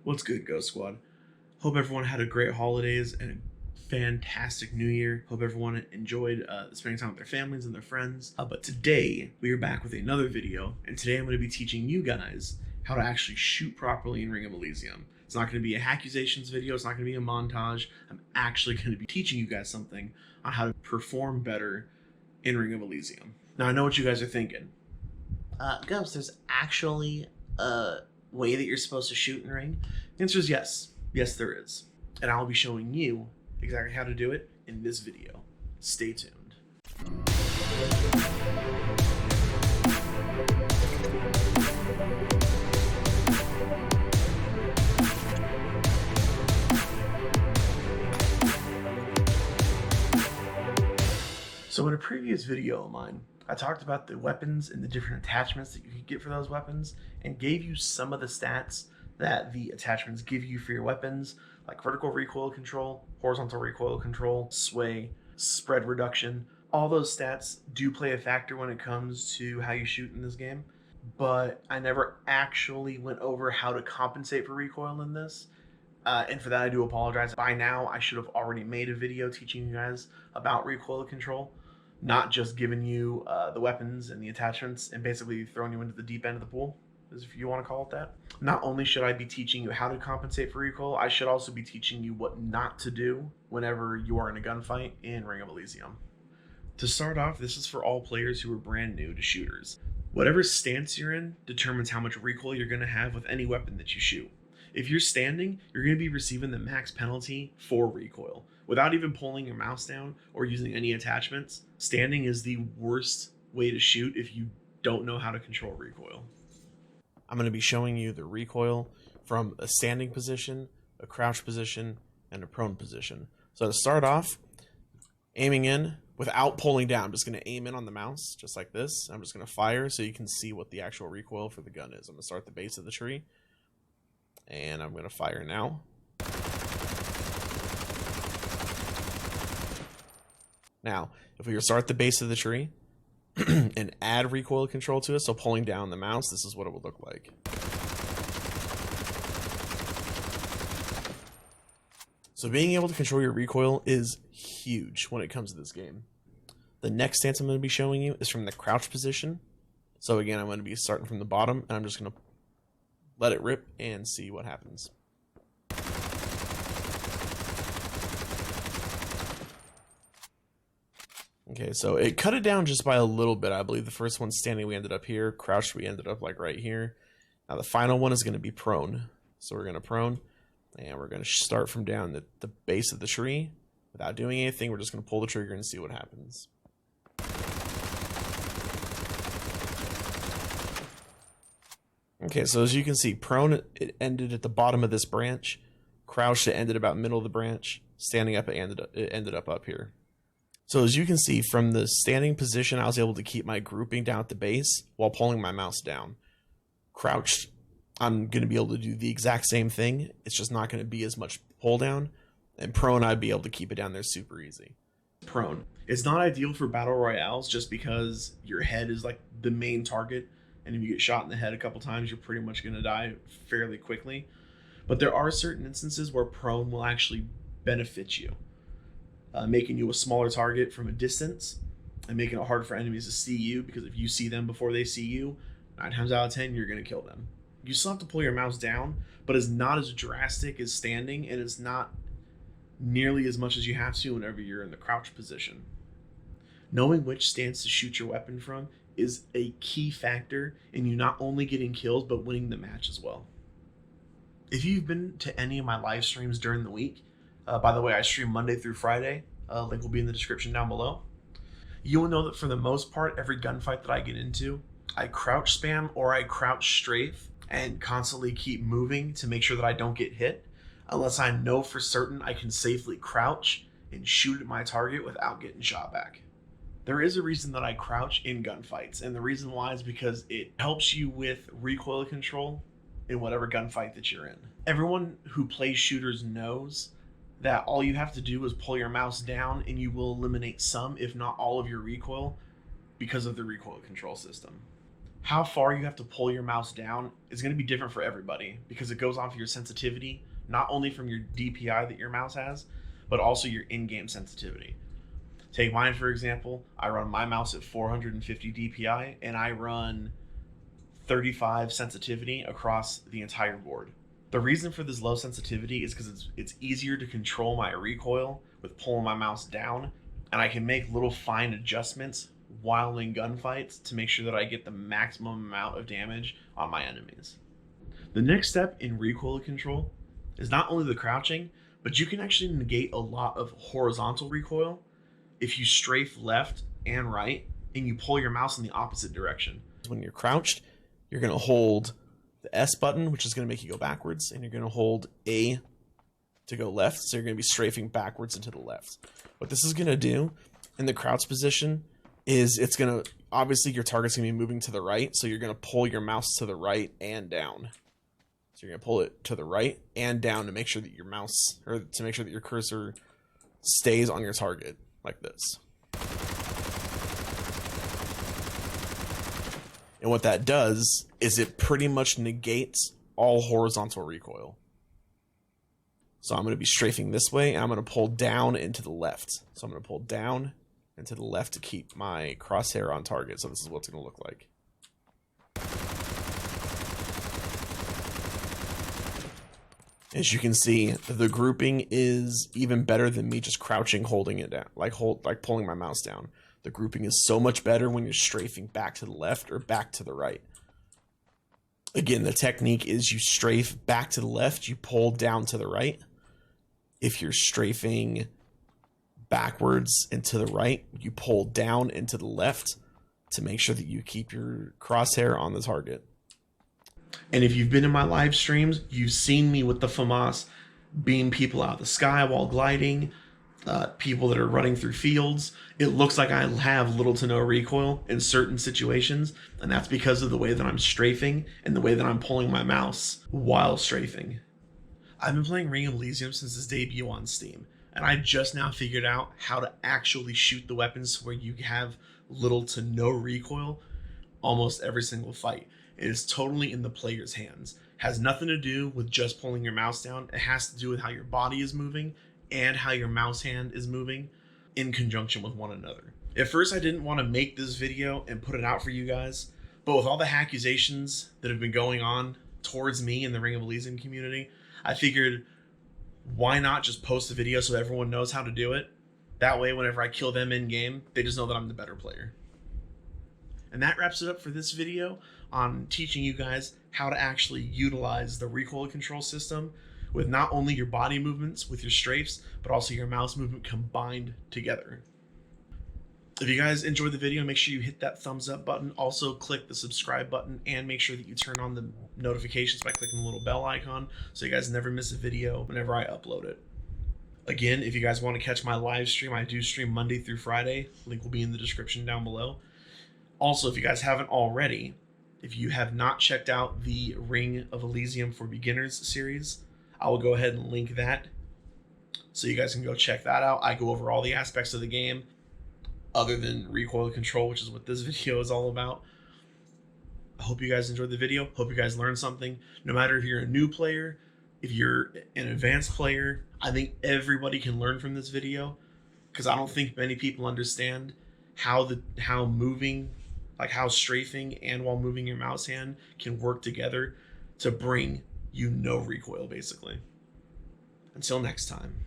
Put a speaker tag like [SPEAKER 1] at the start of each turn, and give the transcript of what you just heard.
[SPEAKER 1] What's good, Ghost Squad? Hope everyone had a great holidays and a fantastic new year. Hope everyone enjoyed spending time with their families and their friends. But today, we are back with another video, and today I'm going to be teaching you guys how to actually shoot properly in Ring of Elysium. It's not going to be a accusations video, it's not going to be a montage. I'm actually going to be teaching you guys something on how to perform better in Ring of Elysium. Now, I know what you guys are thinking. Ghost, there's actually a way that you're supposed to shoot in Ring? The answer is yes. Yes, there is. And I'll be showing you exactly how to do it in this video. Stay tuned. So in a previous video of mine, I talked about the weapons and the different attachments that you could get for those weapons and gave you some of the stats that the attachments give you for your weapons, like vertical recoil control, horizontal recoil control, sway, spread reduction. All those stats do play a factor when it comes to how you shoot in this game, but I never actually went over how to compensate for recoil in this. And for that, I do apologize. By now, I should have already made a video teaching you guys about recoil control, not just giving you the weapons and the attachments and basically throwing you into the deep end of the pool, if you want to call it that. Not only should I be teaching you how to compensate for recoil, I should also be teaching you what not to do whenever you are in a gunfight in Ring of Elysium. To start off, this is for all players who are brand new to shooters. Whatever stance you're in determines how much recoil you're going to have with any weapon that you shoot. If you're standing, you're going to be receiving the max penalty for recoil. Without even pulling your mouse down or using any attachments, standing is the worst way to shoot if you don't know how to control recoil. I'm going to be showing you the recoil from a standing position, a crouch position, and a prone position. So to start off, aiming in without pulling down, I'm just going to aim in on the mouse, just like this. I'm just going to fire so you can see what the actual recoil for the gun is. I'm going to start at the base of the tree, and I'm going to fire now. Now, if we start at the base of the tree and add recoil control to it, so pulling down the mouse, this is what it would look like. So being able to control your recoil is huge when it comes to this game. The next stance I'm going to be showing you is from the crouch position. So again, I'm going to be starting from the bottom, and I'm just going to let it rip and see what happens. Okay, so it cut it down just by a little bit. I believe the first one standing, we ended up here. Crouched, we ended up like right here. Now the final one is going to be prone. So we're going to prone, and we're going to start from down the base of the tree. Without doing anything, we're just going to pull the trigger and see what happens. Okay, so as you can see, prone, it ended at the bottom of this branch. Crouched, it ended about middle of the branch. Standing up, it ended up here. So as you can see, from the standing position, I was able to keep my grouping down at the base while pulling my mouse down. Crouched, I'm going to be able to do the exact same thing. It's just not going to be as much pull down. And prone, I'd be able to keep it down there super easy. Prone. It's not ideal for battle royales just because your head is like the main target. And if you get shot in the head a couple times, you're pretty much going to die fairly quickly. But there are certain instances where prone will actually benefit you. Making you a smaller target from a distance and making it hard for enemies to see you, because if you see them before they see you, 9 times out of 10 you're going to kill them. You still have to pull your mouse down, but it's not as drastic as standing, and it's not nearly as much as you have to whenever you're in the crouch position. Knowing which stance to shoot your weapon from is a key factor in you not only getting kills but winning the match as well. If you've been to any of my live streams during the week, by the way, I stream Monday through Friday. Link will be in the description down below. You will know that for the most part, every gunfight that I get into, I crouch spam or I crouch strafe and constantly keep moving to make sure that I don't get hit, unless I know for certain I can safely crouch and shoot at my target without getting shot back. There is a reason that I crouch in gunfights, and the reason why is because it helps you with recoil control in whatever gunfight that you're in. Everyone who plays shooters knows that all you have to do is pull your mouse down and you will eliminate some, if not all, of your recoil because of the recoil control system. How far you have to pull your mouse down is going to be different for everybody because it goes off your sensitivity, not only from your DPI that your mouse has, but also your in-game sensitivity. Take mine for example. I run my mouse at 450 DPI and I run 35 sensitivity across the entire board. The reason for this low sensitivity is because it's easier to control my recoil with pulling my mouse down, and I can make little fine adjustments while in gunfights to make sure that I get the maximum amount of damage on my enemies. The next step in recoil control is not only the crouching, but you can actually negate a lot of horizontal recoil if you strafe left and right and you pull your mouse in the opposite direction. When you're crouched, you're going to hold the S button, which is going to make you go backwards, and you're going to hold A to go left, so you're going to be strafing backwards and to the left. What this is going to do in the crouch position is it's going to, obviously your target's going to be moving to the right, so you're going to pull your mouse to the right and down. So you're going to pull it to the right and down to make sure that your mouse, or to make sure that your cursor stays on your target, like this. And what that does is it pretty much negates all horizontal recoil. So I'm going to be strafing this way, and I'm going to pull down and to the left. So I'm going to pull down and to the left to keep my crosshair on target. So this is what it's going to look like. As you can see, the grouping is even better than me just crouching, holding it down, like pulling my mouse down. The grouping is so much better when you're strafing back to the left or back to the right. Again, the technique is you strafe back to the left, you pull down to the right. If you're strafing backwards and to the right, you pull down and to the left to make sure that you keep your crosshair on the target. And if you've been in my live streams, you've seen me with the FAMAS beam people out of the sky while gliding, people that are running through fields. It looks like I have little to no recoil in certain situations, and that's because of the way that I'm strafing and the way that I'm pulling my mouse while strafing. I've been playing Ring of Elysium since its debut on Steam, and I just now figured out how to actually shoot the weapons where you have little to no recoil almost every single fight. It is totally in the player's hands. It has nothing to do with just pulling your mouse down. It has to do with how your body is moving and how your mouse hand is moving in conjunction with one another. At first, I didn't want to make this video and put it out for you guys, but with all the accusations that have been going on towards me in the Ring of Elysium community, I figured, why not just post the video so everyone knows how to do it? That way, whenever I kill them in game, they just know that I'm the better player. And that wraps it up for this video on teaching you guys how to actually utilize the recoil control system with not only your body movements with your strafes, but also your mouse movement combined together. If you guys enjoyed the video, make sure you hit that thumbs up button. Also click the subscribe button and make sure that you turn on the notifications by clicking the little bell icon so you guys never miss a video whenever I upload it. Again, if you guys want to catch my live stream, I do stream Monday through Friday. Link will be in the description down below. Also, if you guys haven't already, if you have not checked out the Ring of Elysium for Beginners series, I will go ahead and link that so you guys can go check that out. I go over all the aspects of the game other than recoil control, which is what this video is all about. I hope you guys enjoyed the video. Hope you guys learned something. No matter if you're a new player, if you're an advanced player, I think everybody can learn from this video because I don't think many people understand how moving, like how strafing and while moving your mouse hand can work together to bring you no recoil, basically. Until next time.